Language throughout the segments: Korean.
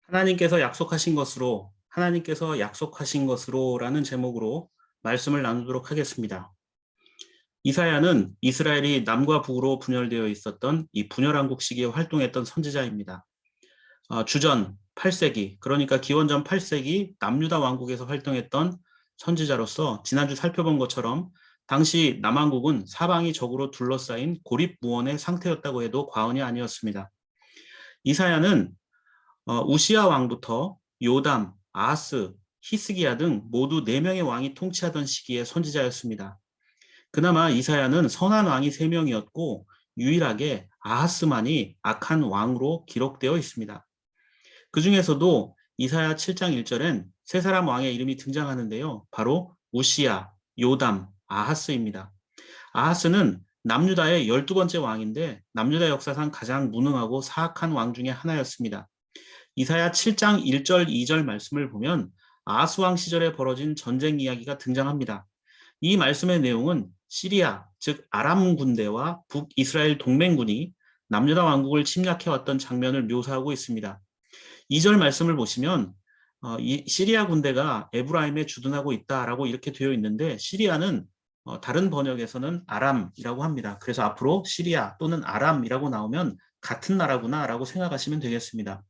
하나님께서 약속하신 것으로라는 제목으로 말씀을 나누도록 하겠습니다. 이사야는 이스라엘이 남과 북으로 분열되어 있었던 이 분열왕국 시기에 활동했던 선지자입니다. 주전 8세기, 그러니까 기원전 8세기 남유다 왕국에서 활동했던 선지자로서 지난주 살펴본 것처럼 당시 남왕국은 사방이 적으로 둘러싸인 고립무원의 상태였다고 해도 과언이 아니었습니다. 이사야는 우시야 왕부터 요담, 아하스, 히스기야 등 모두 4명의 왕이 통치하던 시기의 선지자였습니다. 그나마 이사야는 선한 왕이 3명이었고 유일하게 아하스만이 악한 왕으로 기록되어 있습니다. 그 중에서도 이사야 7장 1절엔 세 사람 왕의 이름이 등장하는데요. 바로 우시야, 요담, 아하스입니다. 아하스는 남유다의 12번째 왕인데 남유다 역사상 가장 무능하고 사악한 왕 중에 하나였습니다. 이사야 7장 1절, 2절 말씀을 보면 아하스 왕 시절에 벌어진 전쟁 이야기가 등장합니다. 이 말씀의 내용은 시리아, 즉 아람 군대와 북이스라엘 동맹군이 남유다 왕국을 침략해왔던 장면을 묘사하고 있습니다. 2절 말씀을 보시면 이 시리아 군대가 에브라임에 주둔하고 있다라고 이렇게 되어 있는데 시리아는 다른 번역에서는 아람이라고 합니다. 그래서 앞으로 시리아 또는 아람이라고 나오면 같은 나라구나라고 생각하시면 되겠습니다.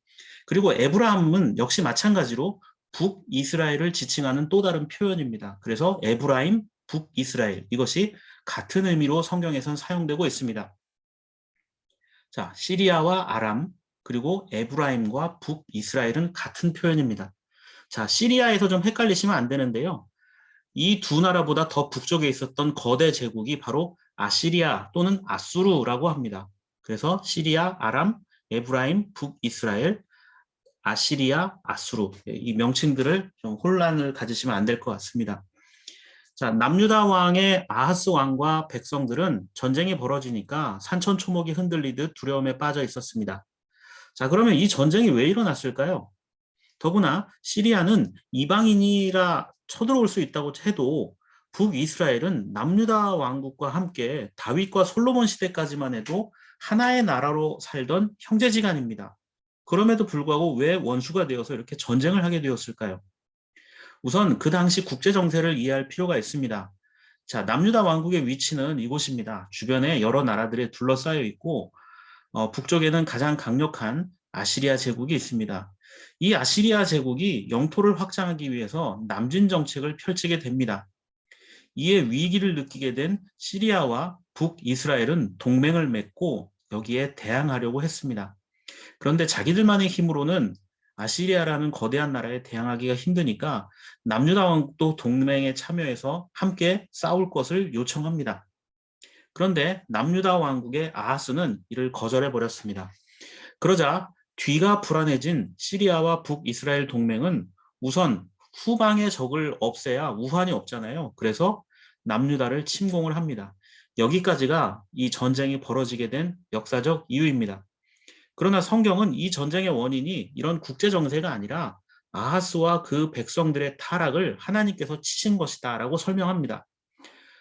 그리고 에브라임은 역시 마찬가지로 북이스라엘을 지칭하는 또 다른 표현입니다. 그래서 에브라임, 북이스라엘 이것이 같은 의미로 성경에선 사용되고 있습니다. 자, 시리아와 아람 그리고 에브라임과 북이스라엘은 같은 표현입니다. 자, 시리아에서 좀 헷갈리시면 안 되는데요. 이 두 나라보다 더 북쪽에 있었던 거대 제국이 바로 아시리아 또는 아수르라고 합니다. 그래서 시리아, 아람, 에브라임, 북이스라엘, 아시리아, 아수르 이 명칭들을 좀 혼란을 가지시면 안 될 것 같습니다. 자, 남유다 왕의 아하스 왕과 백성들은 전쟁이 벌어지니까 산천초목이 흔들리듯 두려움에 빠져 있었습니다. 자, 그러면 이 전쟁이 왜 일어났을까요? 더구나 시리아는 이방인이라 쳐들어올 수 있다고 해도 북이스라엘은 남유다 왕국과 함께 다윗과 솔로몬 시대까지만 해도 하나의 나라로 살던 형제지간입니다. 그럼에도 불구하고 왜 원수가 되어서 이렇게 전쟁을 하게 되었을까요? 우선 그 당시 국제 정세를 이해할 필요가 있습니다. 자, 남유다 왕국의 위치는 이곳입니다. 주변에 여러 나라들에 둘러싸여 있고 북쪽에는 가장 강력한 아시리아 제국이 있습니다. 이 아시리아 제국이 영토를 확장하기 위해서 남진 정책을 펼치게 됩니다. 이에 위기를 느끼게 된 시리아와 북이스라엘은 동맹을 맺고 여기에 대항하려고 했습니다. 그런데 자기들만의 힘으로는 아시리아라는 거대한 나라에 대항하기가 힘드니까 남유다 왕국도 동맹에 참여해서 함께 싸울 것을 요청합니다. 그런데 남유다 왕국의 아하스는 이를 거절해 버렸습니다. 그러자 뒤가 불안해진 시리아와 북이스라엘 동맹은 우선 후방의 적을 없애야 우환이 없잖아요. 그래서 남유다를 침공을 합니다. 여기까지가 이 전쟁이 벌어지게 된 역사적 이유입니다. 그러나 성경은 이 전쟁의 원인이 이런 국제 정세가 아니라 아하스와 그 백성들의 타락을 하나님께서 치신 것이다 라고 설명합니다.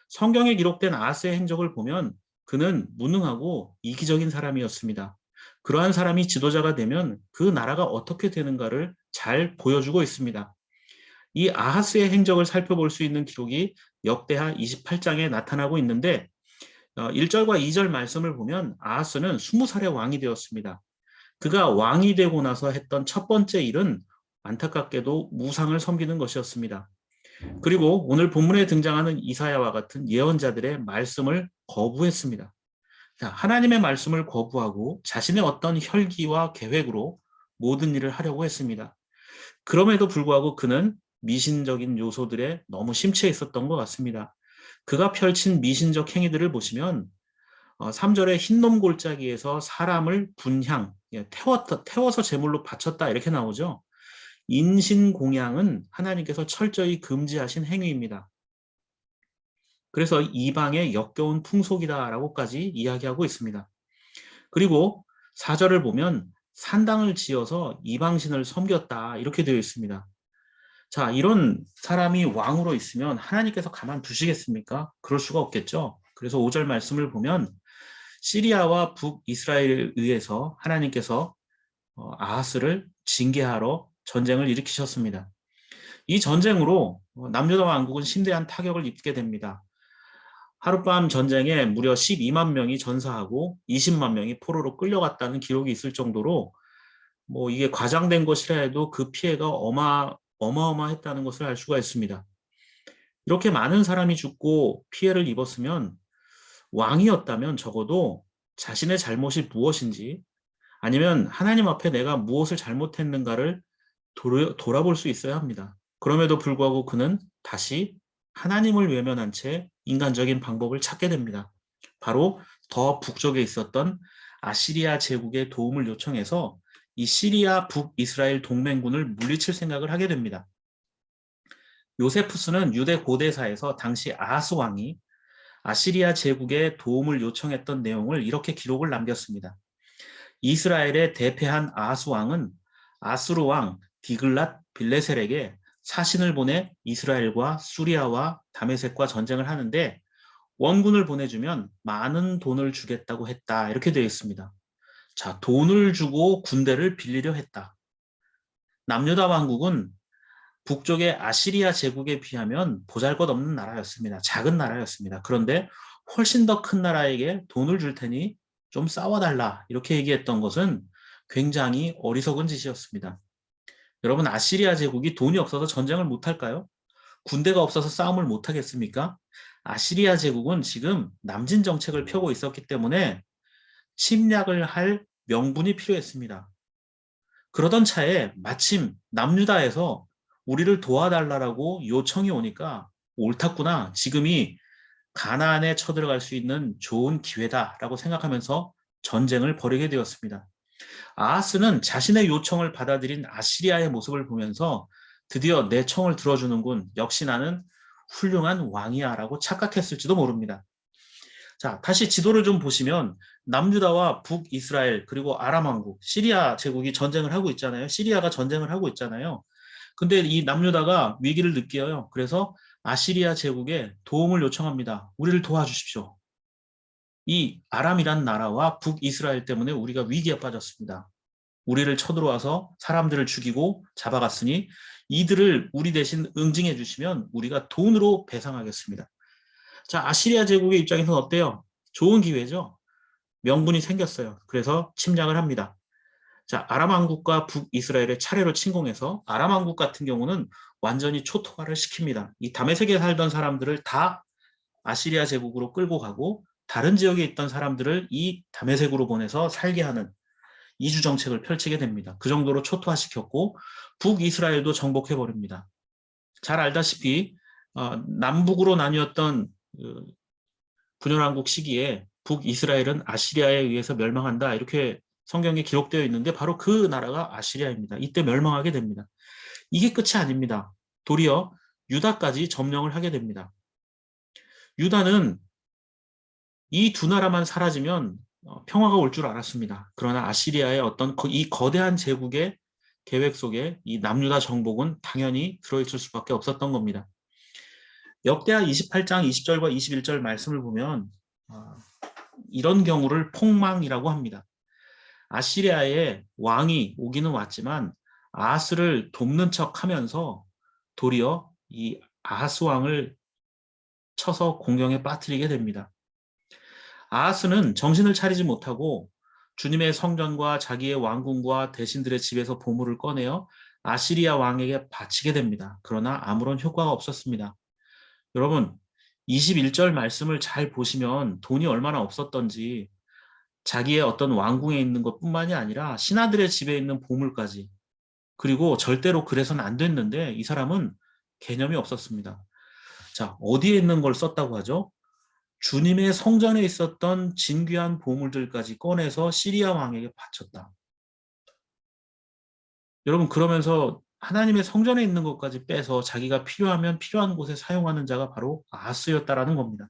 성경에 기록된 아하스의 행적을 보면 그는 무능하고 이기적인 사람이었습니다. 그러한 사람이 지도자가 되면 그 나라가 어떻게 되는가를 잘 보여주고 있습니다. 이 아하스의 행적을 살펴볼 수 있는 기록이 역대하 28장에 나타나고 있는데 1절과 2절 말씀을 보면 아하스는 20살의 왕이 되었습니다. 그가 왕이 되고 나서 했던 첫 번째 일은 안타깝게도 우상을 섬기는 것이었습니다. 그리고 오늘 본문에 등장하는 이사야와 같은 예언자들의 말씀을 거부했습니다. 자, 하나님의 말씀을 거부하고 자신의 어떤 혈기와 계획으로 모든 일을 하려고 했습니다. 그럼에도 불구하고 그는 미신적인 요소들에 너무 심취해 있었던 것 같습니다. 그가 펼친 미신적 행위들을 보시면 3절에 흰놈 골짜기에서 사람을 분향, 태워서 제물로 바쳤다 이렇게 나오죠. 인신공양은 하나님께서 철저히 금지하신 행위입니다. 그래서 이방의 역겨운 풍속이다라고까지 이야기하고 있습니다. 그리고 4절을 보면 산당을 지어서 이방신을 섬겼다 이렇게 되어 있습니다. 자, 이런 사람이 왕으로 있으면 하나님께서 가만 두시겠습니까? 그럴 수가 없겠죠. 그래서 5절 말씀을 보면 시리아와 북이스라엘에 의해서 하나님께서 아하스를 징계하러 전쟁을 일으키셨습니다. 이 전쟁으로 남유다 왕국은 심대한 타격을 입게 됩니다. 하룻밤 전쟁에 무려 12만 명이 전사하고 20만 명이 포로로 끌려갔다는 기록이 있을 정도로 이게 과장된 것이라 해도 그 피해가 어마어마했다는 것을 알 수가 있습니다. 이렇게 많은 사람이 죽고 피해를 입었으면 왕이었다면 적어도 자신의 잘못이 무엇인지 아니면 하나님 앞에 내가 무엇을 잘못했는가를 돌아볼 수 있어야 합니다. 그럼에도 불구하고 그는 다시 하나님을 외면한 채 인간적인 방법을 찾게 됩니다. 바로 더 북쪽에 있었던 아시리아 제국의 도움을 요청해서 이 시리아 북이스라엘 동맹군을 물리칠 생각을 하게 됩니다. 요세푸스는 유대 고대사에서 당시 아하스 왕이 아시리아 제국의 도움을 요청했던 내용을 이렇게 기록을 남겼습니다. 이스라엘에 대패한 아하스 왕은 아수르 왕 디글랏 빌레셀에게 사신을 보내 이스라엘과 수리아와 다메섹과 전쟁을 하는데 원군을 보내주면 많은 돈을 주겠다고 했다. 이렇게 되어 있습니다. 자, 돈을 주고 군대를 빌리려 했다. 남유다 왕국은 북쪽의 아시리아 제국에 비하면 보잘것없는 나라였습니다. 작은 나라였습니다. 그런데 훨씬 더 큰 나라에게 돈을 줄 테니 좀 싸워달라 이렇게 얘기했던 것은 굉장히 어리석은 짓이었습니다. 여러분, 아시리아 제국이 돈이 없어서 전쟁을 못할까요? 군대가 없어서 싸움을 못하겠습니까? 아시리아 제국은 지금 남진 정책을 펴고 있었기 때문에 침략을 할 명분이 필요했습니다. 그러던 차에 마침 남유다에서 우리를 도와달라고 요청이 오니까 옳았구나. 지금이 가나안에 쳐들어갈 수 있는 좋은 기회다라고 생각하면서 전쟁을 벌이게 되었습니다. 아하스는 자신의 요청을 받아들인 아시리아의 모습을 보면서 드디어 내 청을 들어주는군. 역시 나는 훌륭한 왕이야라고 착각했을지도 모릅니다. 자, 다시 지도를 좀 보시면 남유다와 북이스라엘 그리고 아람 왕국, 시리아 제국이 전쟁을 하고 있잖아요. 시리아가 전쟁을 하고 있잖아요. 근데 이 남유다가 위기를 느껴요. 그래서 아시리아 제국에 도움을 요청합니다. 우리를 도와주십시오. 이 아람이란 나라와 북이스라엘 때문에 우리가 위기에 빠졌습니다. 우리를 쳐들어와서 사람들을 죽이고 잡아갔으니 이들을 우리 대신 응징해 주시면 우리가 돈으로 배상하겠습니다. 자, 아시리아 제국의 입장에서는 어때요? 좋은 기회죠. 명분이 생겼어요. 그래서 침략을 합니다. 자, 아람 왕국과 북이스라엘의 차례로 침공해서 아람 왕국 같은 경우는 완전히 초토화를 시킵니다. 이 다메섹에 살던 사람들을 다 아시리아 제국으로 끌고 가고 다른 지역에 있던 사람들을 이 다메섹으로 보내서 살게 하는 이주 정책을 펼치게 됩니다. 그 정도로 초토화시켰고 북이스라엘도 정복해버립니다. 잘 알다시피 남북으로 나뉘었던 분열왕국 시기에 북이스라엘은 아시리아에 의해서 멸망한다 이렇게 성경에 기록되어 있는데 바로 그 나라가 아시리아입니다. 이때 멸망하게 됩니다. 이게 끝이 아닙니다. 도리어 유다까지 점령을 하게 됩니다. 유다는 이 두 나라만 사라지면 평화가 올 줄 알았습니다. 그러나 아시리아의 어떤 이 거대한 제국의 계획 속에 이 남유다 정복은 당연히 들어있을 수밖에 없었던 겁니다. 역대하 28장 20절과 21절 말씀을 보면 이런 경우를 폭망이라고 합니다. 아시리아의 왕이 오기는 왔지만 아하스를 돕는 척하면서 도리어 이 아하스 왕을 쳐서 공경에 빠뜨리게 됩니다. 아하스는 정신을 차리지 못하고 주님의 성전과 자기의 왕궁과 대신들의 집에서 보물을 꺼내어 아시리아 왕에게 바치게 됩니다. 그러나 아무런 효과가 없었습니다. 여러분, 21절 말씀을 잘 보시면 돈이 얼마나 없었던지 자기의 어떤 왕궁에 있는 것뿐만이 아니라 신하들의 집에 있는 보물까지 그리고 절대로 그래서는 안 됐는데 이 사람은 개념이 없었습니다. 자, 어디에 있는 걸 썼다고 하죠? 주님의 성전에 있었던 진귀한 보물들까지 꺼내서 시리아 왕에게 바쳤다. 여러분, 그러면서 하나님의 성전에 있는 것까지 빼서 자기가 필요하면 필요한 곳에 사용하는 자가 바로 아하스였다라는 겁니다.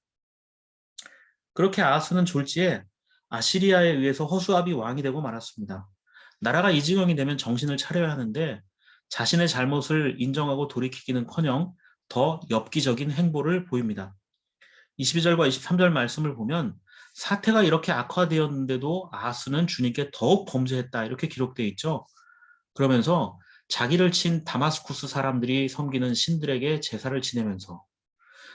그렇게 아하스는 졸지에 아시리아에 의해서 허수아비 왕이 되고 말았습니다. 나라가 이 지경이 되면 정신을 차려야 하는데 자신의 잘못을 인정하고 돌이키기는커녕 더 엽기적인 행보를 보입니다. 22절과 23절 말씀을 보면 사태가 이렇게 악화되었는데도 아하스는 주님께 더욱 범죄했다 이렇게 기록되어 있죠. 그러면서 자기를 친 다마스쿠스 사람들이 섬기는 신들에게 제사를 지내면서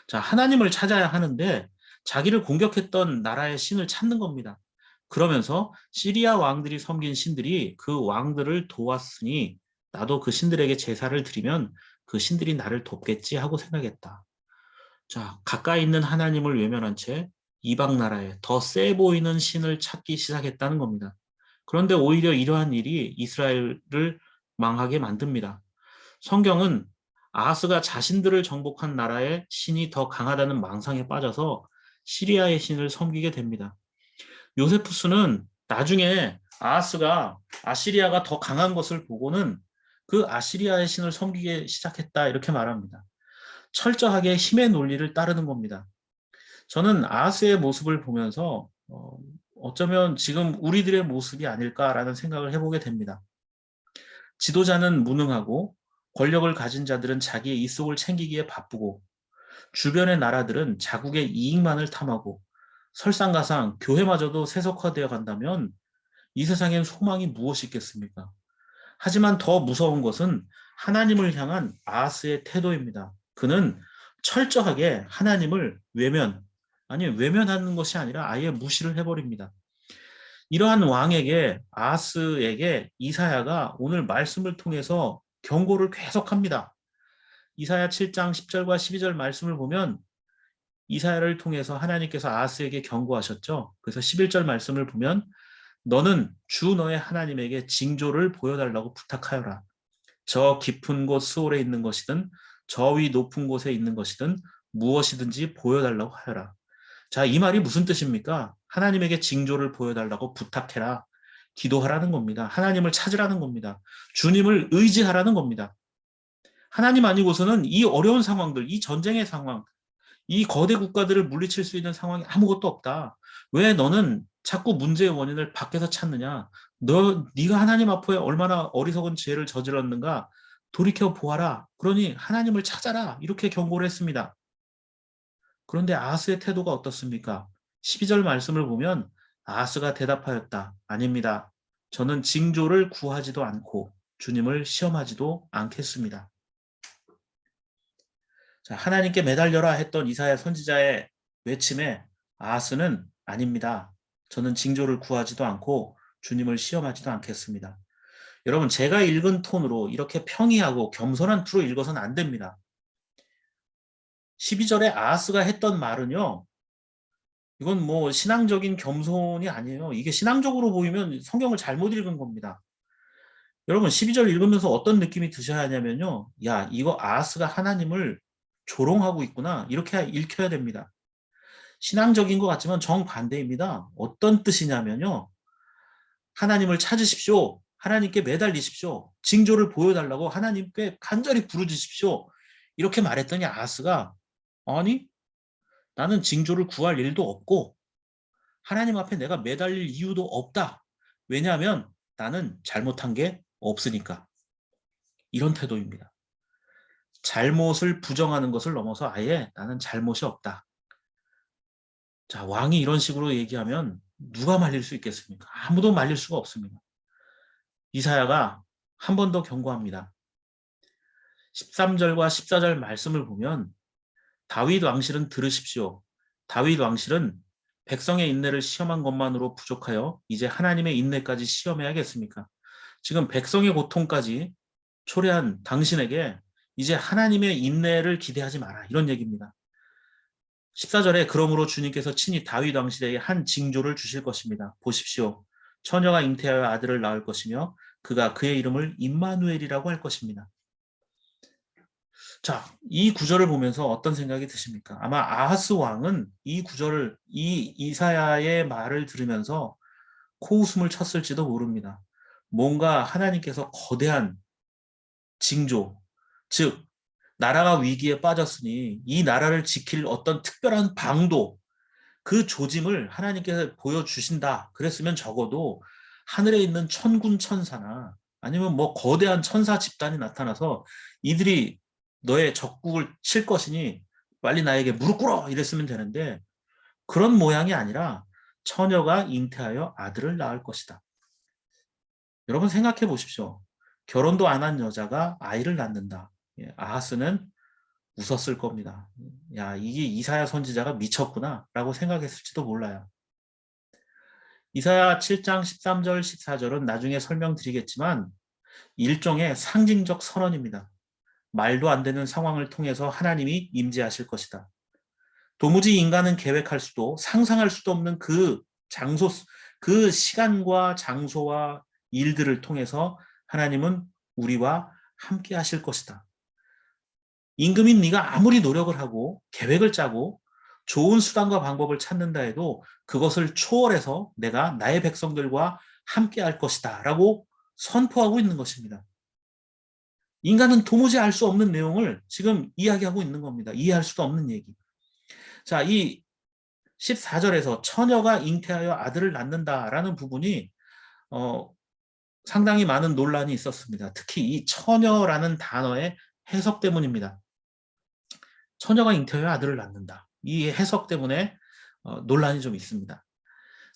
자, 하나님을 찾아야 하는데 자기를 공격했던 나라의 신을 찾는 겁니다. 그러면서 시리아 왕들이 섬긴 신들이 그 왕들을 도왔으니 나도 그 신들에게 제사를 드리면 그 신들이 나를 돕겠지 하고 생각했다. 자, 가까이 있는 하나님을 외면한 채 이방 나라에 더 세 보이는 신을 찾기 시작했다는 겁니다. 그런데 오히려 이러한 일이 이스라엘을 망하게 만듭니다. 성경은 아하스가 자신들을 정복한 나라의 신이 더 강하다는 망상에 빠져서 시리아의 신을 섬기게 됩니다. 요세푸스는 나중에 아하스가 아시리아가 더 강한 것을 보고는 그 아시리아의 신을 섬기기 시작했다 이렇게 말합니다. 철저하게 힘의 논리를 따르는 겁니다. 저는 아하스의 모습을 보면서 어쩌면 지금 우리들의 모습이 아닐까라는 생각을 해보게 됩니다. 지도자는 무능하고 권력을 가진 자들은 자기의 이속을 챙기기에 바쁘고 주변의 나라들은 자국의 이익만을 탐하고 설상가상 교회마저도 세속화되어 간다면 이 세상엔 소망이 무엇이 있겠습니까? 하지만 더 무서운 것은 하나님을 향한 아하스의 태도입니다. 그는 철저하게 하나님을 외면하는 것이 아니라 아예 무시를 해버립니다. 이러한 왕에게 아하스에게 이사야가 오늘 말씀을 통해서 경고를 계속합니다. 이사야 7장 10절과 12절 말씀을 보면 이사야를 통해서 하나님께서 아하스에게 경고하셨죠. 그래서 11절 말씀을 보면 너는 주 너의 하나님에게 징조를 보여달라고 부탁하여라. 저 깊은 곳 수월에 있는 것이든 저 위 높은 곳에 있는 것이든 무엇이든지 보여달라고 하여라. 자, 이 말이 무슨 뜻입니까? 하나님에게 징조를 보여달라고 부탁해라. 기도하라는 겁니다. 하나님을 찾으라는 겁니다. 주님을 의지하라는 겁니다. 하나님 아니고서는 이 어려운 상황들, 이 전쟁의 상황, 이 거대 국가들을 물리칠 수 있는 상황이 아무것도 없다. 왜 너는 자꾸 문제의 원인을 밖에서 찾느냐? 네가 하나님 앞에 얼마나 어리석은 죄를 저질렀는가? 돌이켜 보아라. 그러니 하나님을 찾아라. 이렇게 경고를 했습니다. 그런데 아하스의 태도가 어떻습니까? 12절 말씀을 보면 아하스가 대답하였다. 아닙니다. 저는 징조를 구하지도 않고 주님을 시험하지도 않겠습니다. 자, 하나님께 매달려라 했던 이사야 선지자의 외침에 아하스는 아닙니다. 저는 징조를 구하지도 않고 주님을 시험하지도 않겠습니다. 여러분, 제가 읽은 톤으로 이렇게 평이하고 겸손한 투로 읽어서는 안 됩니다. 12절에 아하스가 했던 말은요. 이건 뭐 신앙적인 겸손이 아니에요. 이게 신앙적으로 보이면 성경을 잘못 읽은 겁니다. 여러분 12절 읽으면서 어떤 느낌이 드셔야 하냐면요. 야, 이거 아하스가 하나님을 조롱하고 있구나. 이렇게 읽혀야 됩니다. 신앙적인 것 같지만 정반대입니다. 어떤 뜻이냐면요. 하나님을 찾으십시오. 하나님께 매달리십시오. 징조를 보여달라고 하나님께 간절히 부르짖으십시오. 이렇게 말했더니 아하스가 아니 나는 징조를 구할 일도 없고 하나님 앞에 내가 매달릴 이유도 없다. 왜냐하면 나는 잘못한 게 없으니까. 이런 태도입니다. 잘못을 부정하는 것을 넘어서 아예 나는 잘못이 없다. 자, 왕이 이런 식으로 얘기하면 누가 말릴 수 있겠습니까? 아무도 말릴 수가 없습니다. 이사야가 한 번 더 경고합니다. 13절과 14절 말씀을 보면 다윗 왕실은 들으십시오. 다윗 왕실은 백성의 인내를 시험한 것만으로 부족하여 이제 하나님의 인내까지 시험해야겠습니까? 지금 백성의 고통까지 초래한 당신에게 이제 하나님의 인내를 기대하지 마라. 이런 얘기입니다. 14절에 그러므로 주님께서 친히 다윗 왕실에게 한 징조를 주실 것입니다. 보십시오. 처녀가 잉태하여 아들을 낳을 것이며 그가 그의 이름을 임마누엘이라고 할 것입니다. 자, 이 구절을 보면서 어떤 생각이 드십니까? 아마 아하스 왕은 이 구절을, 이 이사야의 말을 들으면서 코웃음을 쳤을지도 모릅니다. 뭔가 하나님께서 거대한 징조, 즉 나라가 위기에 빠졌으니 이 나라를 지킬 어떤 특별한 방도, 그 조짐을 하나님께서 보여주신다. 그랬으면 적어도 하늘에 있는 천군 천사나 아니면 뭐 거대한 천사 집단이 나타나서 이들이 너의 적국을 칠 것이니 빨리 나에게 무릎 꿇어 이랬으면 되는데 그런 모양이 아니라 처녀가 잉태하여 아들을 낳을 것이다. 여러분 생각해 보십시오. 결혼도 안 한 여자가 아이를 낳는다. 아하스는 웃었을 겁니다. 야, 이게 이사야 선지자가 미쳤구나 라고 생각했을지도 몰라요. 이사야 7장 13절 14절은 나중에 설명드리겠지만 일종의 상징적 선언입니다. 말도 안 되는 상황을 통해서 하나님이 임재하실 것이다. 도무지 인간은 계획할 수도 상상할 수도 없는 그 장소, 그 시간과 장소와 일들을 통해서 하나님은 우리와 함께 하실 것이다. 임금인 네가 아무리 노력을 하고 계획을 짜고 좋은 수단과 방법을 찾는다 해도 그것을 초월해서 내가 나의 백성들과 함께 할 것이다 라고 선포하고 있는 것입니다. 인간은 도무지 알 수 없는 내용을 지금 이야기하고 있는 겁니다. 이해할 수도 없는 얘기. 자, 이 14절에서 처녀가 잉태하여 아들을 낳는다라는 부분이 상당히 많은 논란이 있었습니다. 특히 이 처녀라는 단어의 해석 때문입니다. 처녀가 잉태하여 아들을 낳는다. 이 해석 때문에 논란이 좀 있습니다.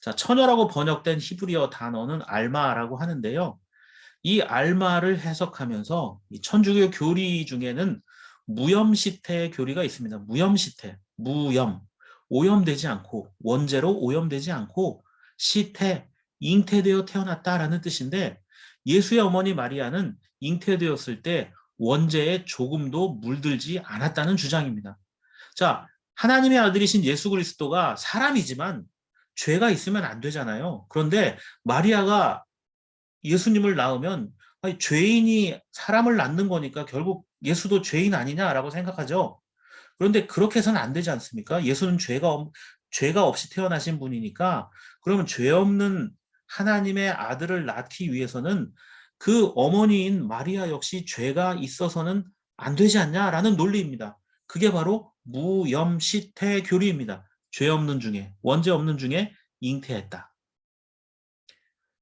자, 처녀라고 번역된 히브리어 단어는 알마라고 하는데요. 이 알마를 해석하면서 이 천주교 교리 중에는 무염시태 교리가 있습니다. 무염시태, 무염, 오염되지 않고 원죄로 오염되지 않고 시태, 잉태되어 태어났다라는 뜻인데 예수의 어머니 마리아는 잉태되었을 때 원죄에 조금도 물들지 않았다는 주장입니다. 자, 하나님의 아들이신 예수 그리스도가 사람이지만 죄가 있으면 안 되잖아요. 그런데 마리아가 예수님을 낳으면 아니, 죄인이 사람을 낳는 거니까 결국 예수도 죄인 아니냐라고 생각하죠. 그런데 그렇게 해서는 안 되지 않습니까? 예수는 죄가 없이 태어나신 분이니까 그러면 죄 없는 하나님의 아들을 낳기 위해서는 그 어머니인 마리아 역시 죄가 있어서는 안 되지 않냐라는 논리입니다. 그게 바로 무염시태 교리입니다. 죄 없는 중에, 원죄 없는 중에 잉태했다.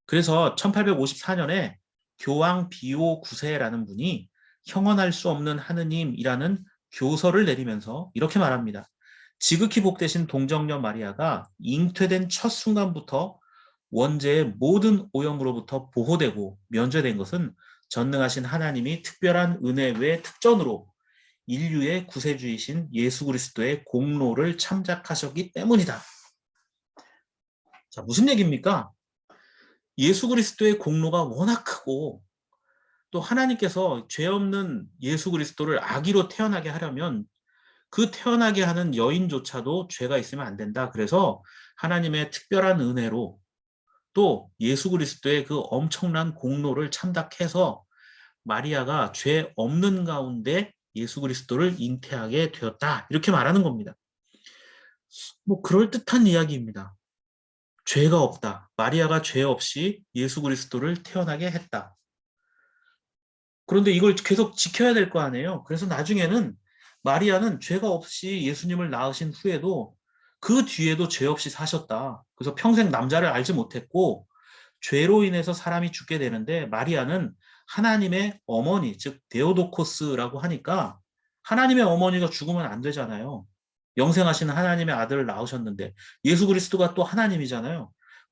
그래서 1854년에 교황 비오 9세라는 분이 형언할 수 없는 하느님이라는 교서를 내리면서 이렇게 말합니다. 지극히 복되신 동정녀 마리아가 잉태된 첫 순간부터 원죄의 모든 오염으로부터 보호되고 면제된 것은 전능하신 하나님이 특별한 은혜 외 특전으로 인류의 구세주이신 예수 그리스도의 공로를 참작하셨기 때문이다. 자, 무슨 얘기입니까? 예수 그리스도의 공로가 워낙 크고 또 하나님께서 죄 없는 예수 그리스도를 아기로 태어나게 하려면 그 태어나게 하는 여인조차도 죄가 있으면 안 된다. 그래서 하나님의 특별한 은혜로 또 예수 그리스도의 그 엄청난 공로를 참작해서 마리아가 죄 없는 가운데 예수 그리스도를 잉태하게 되었다. 이렇게 말하는 겁니다. 뭐 그럴듯한 이야기입니다. 죄가 없다. 마리아가 죄 없이 예수 그리스도를 태어나게 했다. 그런데 이걸 계속 지켜야 될 거 아니에요. 그래서 나중에는 마리아는 죄가 없이 예수님을 낳으신 후에도 그 뒤에도 죄 없이 사셨다. 그래서 평생 남자를 알지 못했고 죄로 인해서 사람이 죽게 되는데 마리아는 하나님의 어머니, 즉 데오도코스라고 하니까 하나님의 어머니가 죽으면 안 되잖아요. 영생하시는 하나님의 아들을 낳으셨는데 예수 그리스도가 또 하나님이잖아요.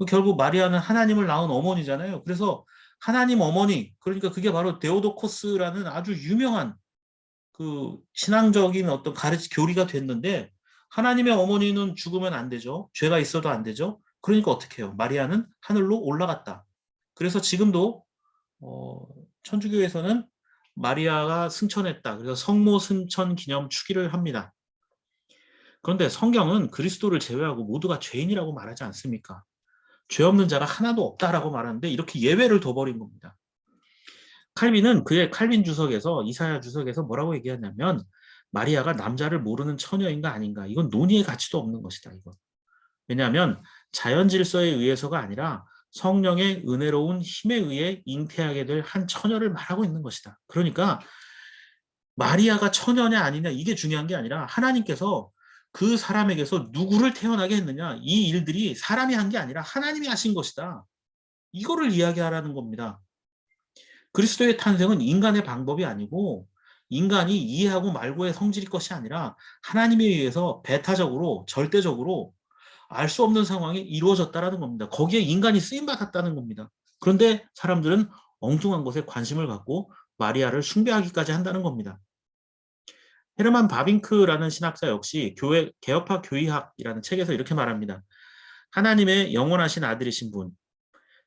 결국 마리아는 하나님을 낳은 어머니잖아요. 그래서 하나님 어머니, 그러니까 그게 바로 데오도코스라는 아주 유명한 그 신앙적인 어떤 교리가 됐는데 하나님의 어머니는 죽으면 안 되죠. 죄가 있어도 안 되죠. 그러니까 어떻게 해요? 마리아는 하늘로 올라갔다. 그래서 지금도 천주교에서는 마리아가 승천했다. 그래서 성모 승천 기념 축일을 합니다. 그런데 성경은 그리스도를 제외하고 모두가 죄인이라고 말하지 않습니까? 죄 없는 자가 하나도 없다라고 말하는데 이렇게 예외를 둬버린 겁니다. 칼빈은 그의 칼빈 주석에서 이사야 주석에서 뭐라고 얘기하냐면 마리아가 남자를 모르는 처녀인가 아닌가 이건 논의의 가치도 없는 것이다. 이건. 왜냐하면 자연 질서에 의해서가 아니라 성령의 은혜로운 힘에 의해 잉태하게 될 한 처녀를 말하고 있는 것이다. 그러니까 마리아가 처녀냐 아니냐 이게 중요한 게 아니라 하나님께서 그 사람에게서 누구를 태어나게 했느냐 이 일들이 사람이 한 게 아니라 하나님이 하신 것이다. 이거를 이야기하라는 겁니다. 그리스도의 탄생은 인간의 방법이 아니고 인간이 이해하고 말고의 성질일 것이 아니라 하나님에 의해서 배타적으로 절대적으로 알 수 없는 상황이 이루어졌다라는 겁니다. 거기에 인간이 쓰임받았다는 겁니다. 그런데 사람들은 엉뚱한 것에 관심을 갖고 마리아를 숭배하기까지 한다는 겁니다. 헤르만 바빙크라는 신학자 역시 교회 개혁파 교의학이라는 책에서 이렇게 말합니다. 하나님의 영원하신 아들이신 분,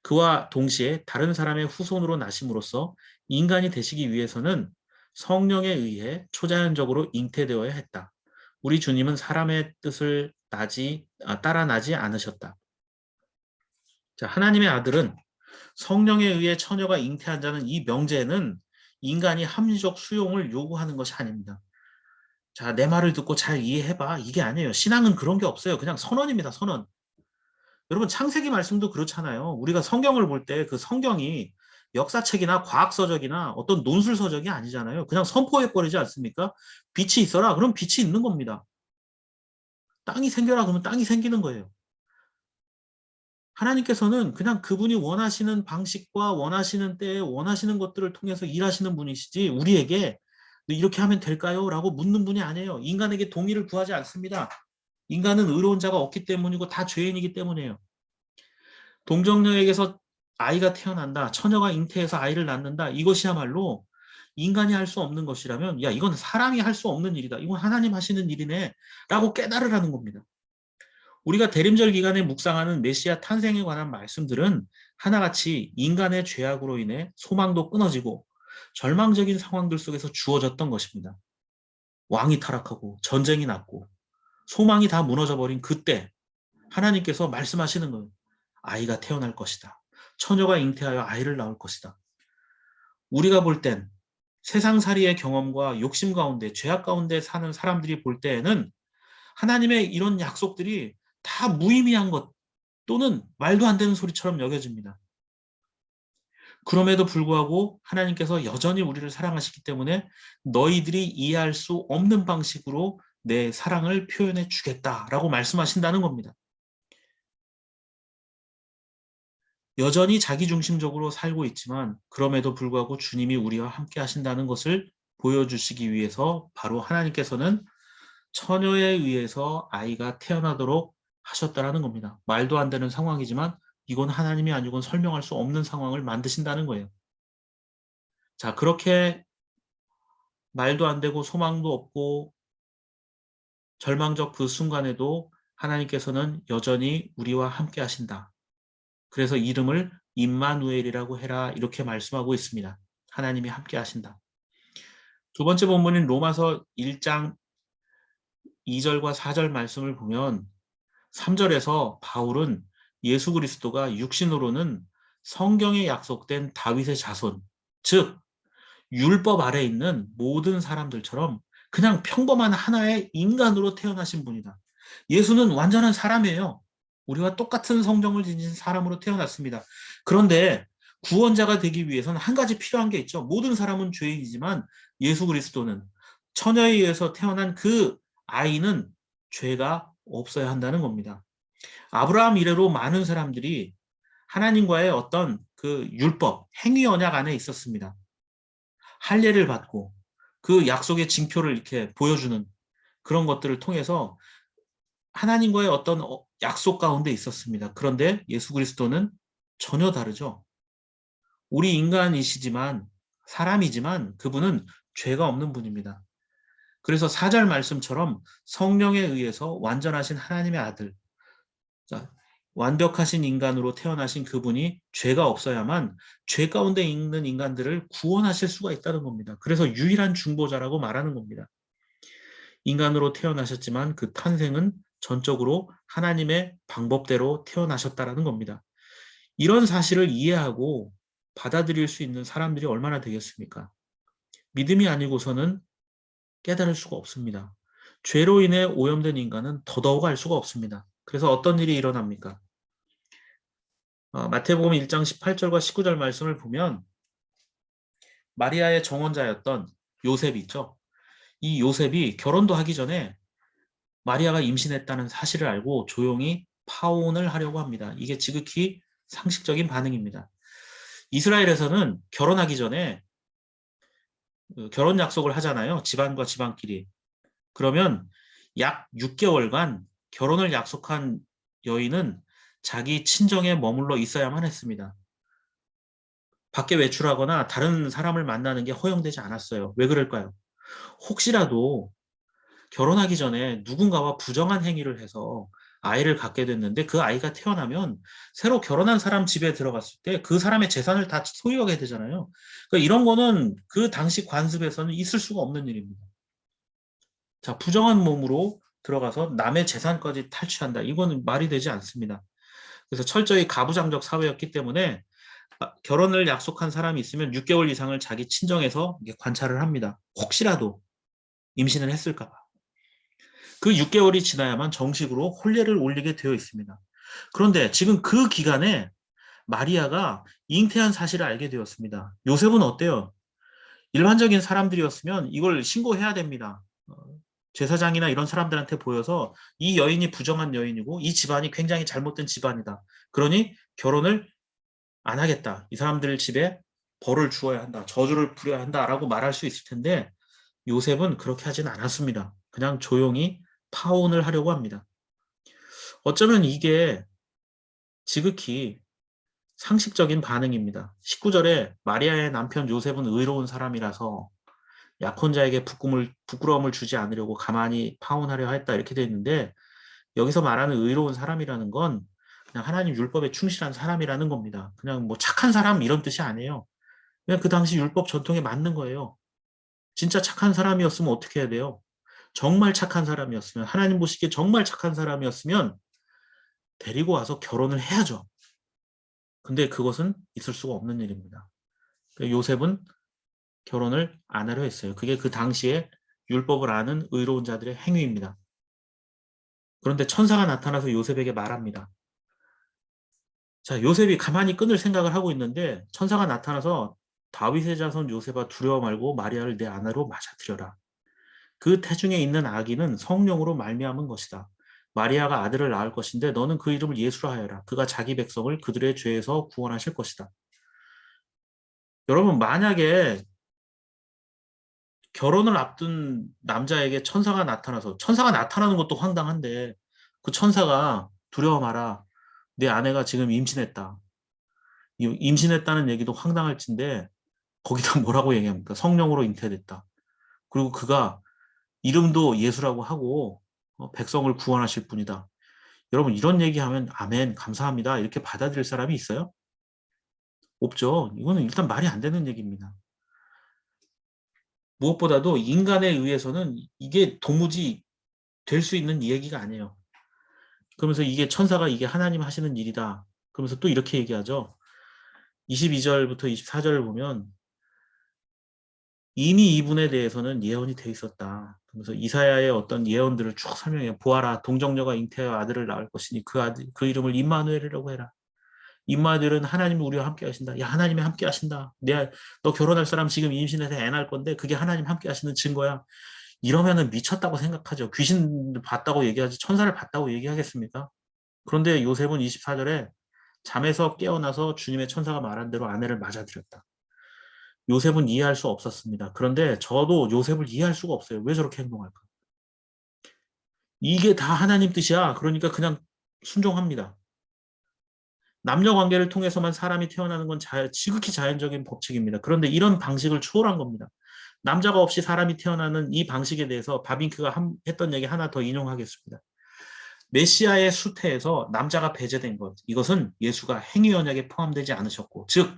그와 동시에 다른 사람의 후손으로 나심으로써 인간이 되시기 위해서는 성령에 의해 초자연적으로 잉태되어야 했다. 우리 주님은 사람의 뜻을 따라 나지 않으셨다. 자, 하나님의 아들은 성령에 의해 처녀가 잉태한다는 이 명제는 인간이 합리적 수용을 요구하는 것이 아닙니다. 자, 내 말을 듣고 잘 이해해봐. 이게 아니에요. 신앙은 그런 게 없어요. 그냥 선언입니다. 선언. 여러분 창세기 말씀도 그렇잖아요. 우리가 성경을 볼 때 그 성경이 역사책이나 과학서적이나 어떤 논술서적이 아니잖아요. 그냥 선포해버리지 않습니까? 빛이 있어라. 그럼 빛이 있는 겁니다. 땅이 생겨라. 그러면 땅이 생기는 거예요. 하나님께서는 그냥 그분이 원하시는 방식과 원하시는 때에 원하시는 것들을 통해서 일하시는 분이시지 우리에게 이렇게 하면 될까요? 라고 묻는 분이 아니에요. 인간에게 동의를 구하지 않습니다. 인간은 의로운 자가 없기 때문이고 다 죄인이기 때문이에요. 동정녀에게서 아이가 태어난다. 처녀가 잉태해서 아이를 낳는다. 이것이야말로 인간이 할 수 없는 것이라면 야 이건 사람이 할 수 없는 일이다. 이건 하나님 하시는 일이네. 라고 깨달으라는 겁니다. 우리가 대림절 기간에 묵상하는 메시아 탄생에 관한 말씀들은 하나같이 인간의 죄악으로 인해 소망도 끊어지고 절망적인 상황들 속에서 주어졌던 것입니다. 왕이 타락하고 전쟁이 났고 소망이 다 무너져버린 그때 하나님께서 말씀하시는 거예요. 아이가 태어날 것이다. 처녀가 잉태하여 아이를 낳을 것이다. 우리가 볼 땐 세상살이의 경험과 욕심 가운데 죄악 가운데 사는 사람들이 볼 때에는 하나님의 이런 약속들이 다 무의미한 것 또는 말도 안 되는 소리처럼 여겨집니다. 그럼에도 불구하고 하나님께서 여전히 우리를 사랑하시기 때문에 너희들이 이해할 수 없는 방식으로 내 사랑을 표현해 주겠다라고 말씀하신다는 겁니다. 여전히 자기중심적으로 살고 있지만 그럼에도 불구하고 주님이 우리와 함께 하신다는 것을 보여주시기 위해서 바로 하나님께서는 처녀에 의해서 아이가 태어나도록 하셨다라는 겁니다. 말도 안 되는 상황이지만 이건 하나님이 아니고는 설명할 수 없는 상황을 만드신다는 거예요. 자, 그렇게 말도 안 되고 소망도 없고 절망적 그 순간에도 하나님께서는 여전히 우리와 함께 하신다. 그래서 이름을 임마누엘이라고 해라 이렇게 말씀하고 있습니다. 하나님이 함께 하신다. 두 번째 본문인 로마서 1장 2절과 4절 말씀을 보면 3절에서 바울은 예수 그리스도가 육신으로는 성경에 약속된 다윗의 자손, 즉 율법 아래 있는 모든 사람들처럼 그냥 평범한 하나의 인간으로 태어나신 분이다. 예수는 완전한 사람이에요. 우리와 똑같은 성정을 지닌 사람으로 태어났습니다. 그런데 구원자가 되기 위해서는 한 가지 필요한 게 있죠. 모든 사람은 죄인이지만 예수 그리스도는 처녀에 의해서 태어난 그 아이는 죄가 없어야 한다는 겁니다. 아브라함 이래로 많은 사람들이 하나님과의 어떤 그 율법, 행위 언약 안에 있었습니다. 할례를 받고 그 약속의 징표를 이렇게 보여주는 그런 것들을 통해서 하나님과의 어떤 약속 가운데 있었습니다. 그런데 예수 그리스도는 전혀 다르죠. 우리 인간이시지만 사람이지만 그분은 죄가 없는 분입니다. 그래서 4절 말씀처럼 성령에 의해서 완전하신 하나님의 아들, 자, 완벽하신 인간으로 태어나신 그분이 죄가 없어야만 죄 가운데 있는 인간들을 구원하실 수가 있다는 겁니다. 그래서 유일한 중보자라고 말하는 겁니다. 인간으로 태어나셨지만 그 탄생은 전적으로 하나님의 방법대로 태어나셨다라는 겁니다. 이런 사실을 이해하고 받아들일 수 있는 사람들이 얼마나 되겠습니까? 믿음이 아니고서는 깨달을 수가 없습니다. 죄로 인해 오염된 인간은 더더욱 알 수가 없습니다. 그래서 어떤 일이 일어납니까? 마태복음 1장 18절과 19절 말씀을 보면 마리아의 정혼자였던 요셉이 있죠. 이 요셉이 결혼도 하기 전에 마리아가 임신했다는 사실을 알고 조용히 파혼을 하려고 합니다. 이게 지극히 상식적인 반응입니다. 이스라엘에서는 결혼하기 전에 결혼 약속을 하잖아요. 집안과 집안끼리. 그러면 약 6개월간 결혼을 약속한 여인은 자기 친정에 머물러 있어야만 했습니다. 밖에 외출하거나 다른 사람을 만나는 게 허용되지 않았어요. 왜 그럴까요? 혹시라도 결혼하기 전에 누군가와 부정한 행위를 해서 아이를 갖게 됐는데 그 아이가 태어나면 새로 결혼한 사람 집에 들어갔을 때 그 사람의 재산을 다 소유하게 되잖아요. 그러니까 이런 거는 그 당시 관습에서는 있을 수가 없는 일입니다. 자, 부정한 몸으로 들어가서 남의 재산까지 탈취한다. 이거는 말이 되지 않습니다. 그래서 철저히 가부장적 사회였기 때문에 결혼을 약속한 사람이 있으면 6개월 이상을 자기 친정에서 관찰을 합니다. 혹시라도 임신을 했을까 봐. 그 6개월이 지나야만 정식으로 혼례를 올리게 되어 있습니다. 그런데 지금 그 기간에 마리아가 잉태한 사실을 알게 되었습니다. 요셉은 어때요? 일반적인 사람들이었으면 이걸 신고해야 됩니다. 제사장이나 이런 사람들한테 보여서 이 여인이 부정한 여인이고 이 집안이 굉장히 잘못된 집안이다. 그러니 결혼을 안 하겠다. 이 사람들 집에 벌을 주어야 한다. 저주를 부려야 한다라고 말할 수 있을 텐데 요셉은 그렇게 하진 않았습니다. 그냥 조용히 파혼을 하려고 합니다. 어쩌면 이게 지극히 상식적인 반응입니다. 19절에 마리아의 남편 요셉은 의로운 사람이라서 약혼자에게 부끄러움을 주지 않으려고 가만히 파혼하려 했다 이렇게 되어 있는데 여기서 말하는 의로운 사람이라는 건 그냥 하나님 율법에 충실한 사람이라는 겁니다. 그냥 뭐 착한 사람 이런 뜻이 아니에요. 그냥 그 당시 율법 전통에 맞는 거예요. 진짜 착한 사람이었으면 어떻게 해야 돼요? 정말 착한 사람이었으면 하나님 보시기에 정말 착한 사람이었으면 데리고 와서 결혼을 해야죠. 근데 그것은 있을 수가 없는 일입니다. 요셉은 결혼을 안 하려 했어요. 그게 그 당시에 율법을 아는 의로운 자들의 행위입니다. 그런데 천사가 나타나서 요셉에게 말합니다. 자, 요셉이 가만히 끊을 생각을 하고 있는데 천사가 나타나서 다윗의 자손 요셉아 두려워 말고 마리아를 내 아내로 맞아들여라. 그 태중에 있는 아기는 성령으로 말미암은 것이다. 마리아가 아들을 낳을 것인데 너는 그 이름을 예수라 하여라. 그가 자기 백성을 그들의 죄에서 구원하실 것이다. 여러분 만약에 결혼을 앞둔 남자에게 천사가 나타나는 것도 황당한데 그 천사가 두려워 마라. 내 아내가 지금 임신했다. 임신했다는 얘기도 황당할진데 거기다 뭐라고 얘기합니까? 성령으로 잉태됐다. 그리고 그가 이름도 예수라고 하고 백성을 구원하실 분이다. 여러분 이런 얘기하면 아멘 감사합니다 이렇게 받아들일 사람이 있어요? 없죠. 이거는 일단 말이 안 되는 얘기입니다. 무엇보다도 인간에 의해서는 이게 도무지 될 수 있는 이야기가 아니에요. 그러면서 이게 천사가 이게 하나님 하시는 일이다. 그러면서 또 이렇게 얘기하죠. 22절부터 24절을 보면 이미 이분에 대해서는 예언이 돼 있었다. 그래서 이사야의 어떤 예언들을 쭉 설명해요. 보아라, 동정녀가 잉태하여 아들을 낳을 것이니 그 아들, 그 이름을 임마누엘이라고 해라. 임마누엘은 하나님이 우리와 함께 하신다. 야, 하나님이 함께 하신다. 너 결혼할 사람 지금 임신해서 애 낳을 건데 그게 하나님 함께 하시는 증거야. 이러면은 미쳤다고 생각하죠. 귀신 봤다고 얘기하지 천사를 봤다고 얘기하겠습니까? 그런데 요셉은 24절에 잠에서 깨어나서 주님의 천사가 말한 대로 아내를 맞아들였다. 요셉은 이해할 수 없었습니다. 그런데 저도 요셉을 이해할 수가 없어요. 왜 저렇게 행동할까? 이게 다 하나님 뜻이야. 그러니까 그냥 순종합니다. 남녀 관계를 통해서만 사람이 태어나는 건 지극히 자연적인 법칙입니다. 그런데 이런 방식을 초월한 겁니다. 남자가 없이 사람이 태어나는 이 방식에 대해서 바빙크가 했던 얘기 하나 더 인용하겠습니다. 메시아의 수태에서 남자가 배제된 것, 이것은 예수가 행위 언약에 포함되지 않으셨고, 즉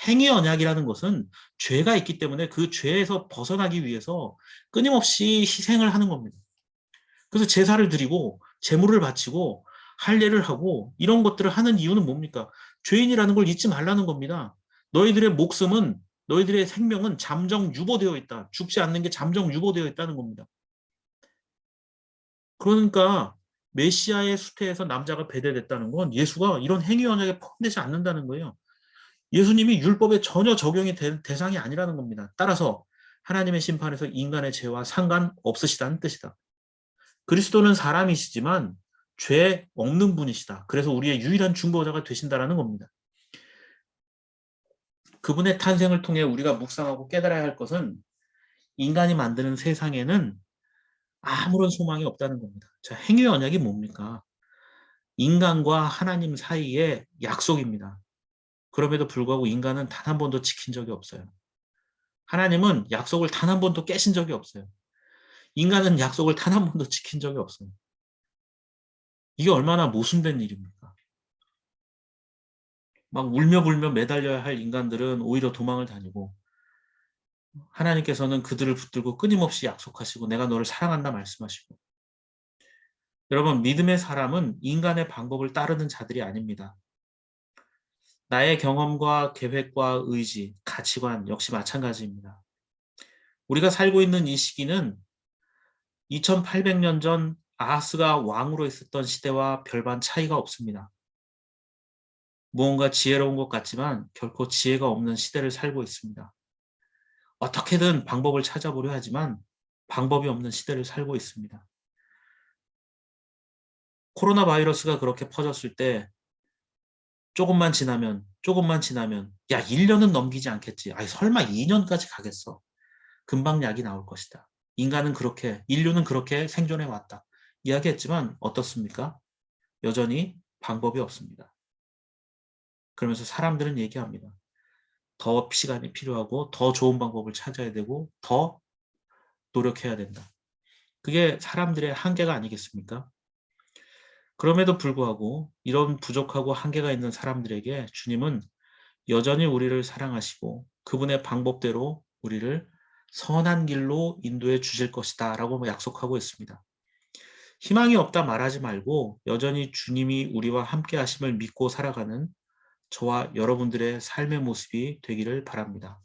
행위 언약이라는 것은 죄가 있기 때문에 그 죄에서 벗어나기 위해서 끊임없이 희생을 하는 겁니다. 그래서 제사를 드리고 제물을 바치고 할례를 하고 이런 것들을 하는 이유는 뭡니까? 죄인이라는 걸 잊지 말라는 겁니다. 너희들의 목숨은 너희들의 생명은 잠정 유보되어 있다. 죽지 않는 게 잠정 유보되어 있다는 겁니다. 그러니까 메시아의 수태에서 남자가 배대됐다는 건 예수가 이런 행위 언약에 포함되지 않는다는 거예요. 예수님이 율법에 전혀 적용이 될 대상이 아니라는 겁니다. 따라서 하나님의 심판에서 인간의 죄와 상관없으시다는 뜻이다. 그리스도는 사람이시지만 죄 없는 분이시다. 그래서 우리의 유일한 중보자가 되신다라는 겁니다. 그분의 탄생을 통해 우리가 묵상하고 깨달아야 할 것은 인간이 만드는 세상에는 아무런 소망이 없다는 겁니다. 자, 행위 언약이 뭡니까? 인간과 하나님 사이의 약속입니다. 그럼에도 불구하고 인간은 단 한 번도 지킨 적이 없어요. 하나님은 약속을 단 한 번도 깨신 적이 없어요. 인간은 약속을 단 한 번도 지킨 적이 없어요. 이게 얼마나 모순된 일입니까? 막 울며 불며 매달려야 할 인간들은 오히려 도망을 다니고 하나님께서는 그들을 붙들고 끊임없이 약속하시고 내가 너를 사랑한다 말씀하시고 여러분 믿음의 사람은 인간의 방법을 따르는 자들이 아닙니다. 나의 경험과 계획과 의지, 가치관 역시 마찬가지입니다. 우리가 살고 있는 이 시기는 2800년 전 아하스가 왕으로 있었던 시대와 별반 차이가 없습니다. 무언가 지혜로운 것 같지만 결코 지혜가 없는 시대를 살고 있습니다. 어떻게든 방법을 찾아보려 하지만 방법이 없는 시대를 살고 있습니다. 코로나 바이러스가 그렇게 퍼졌을 때 조금만 지나면 야 1년은 넘기지 않겠지. 아이 설마 2년까지 가겠어. 금방 약이 나올 것이다. 인류는 그렇게 생존해 왔다. 이야기했지만 어떻습니까? 여전히 방법이 없습니다. 그러면서 사람들은 얘기합니다. 더 시간이 필요하고 더 좋은 방법을 찾아야 되고 더 노력해야 된다. 그게 사람들의 한계가 아니겠습니까? 그럼에도 불구하고 이런 부족하고 한계가 있는 사람들에게 주님은 여전히 우리를 사랑하시고 그분의 방법대로 우리를 선한 길로 인도해 주실 것이다 라고 약속하고 있습니다. 희망이 없다 말하지 말고 여전히 주님이 우리와 함께 하심을 믿고 살아가는 저와 여러분들의 삶의 모습이 되기를 바랍니다.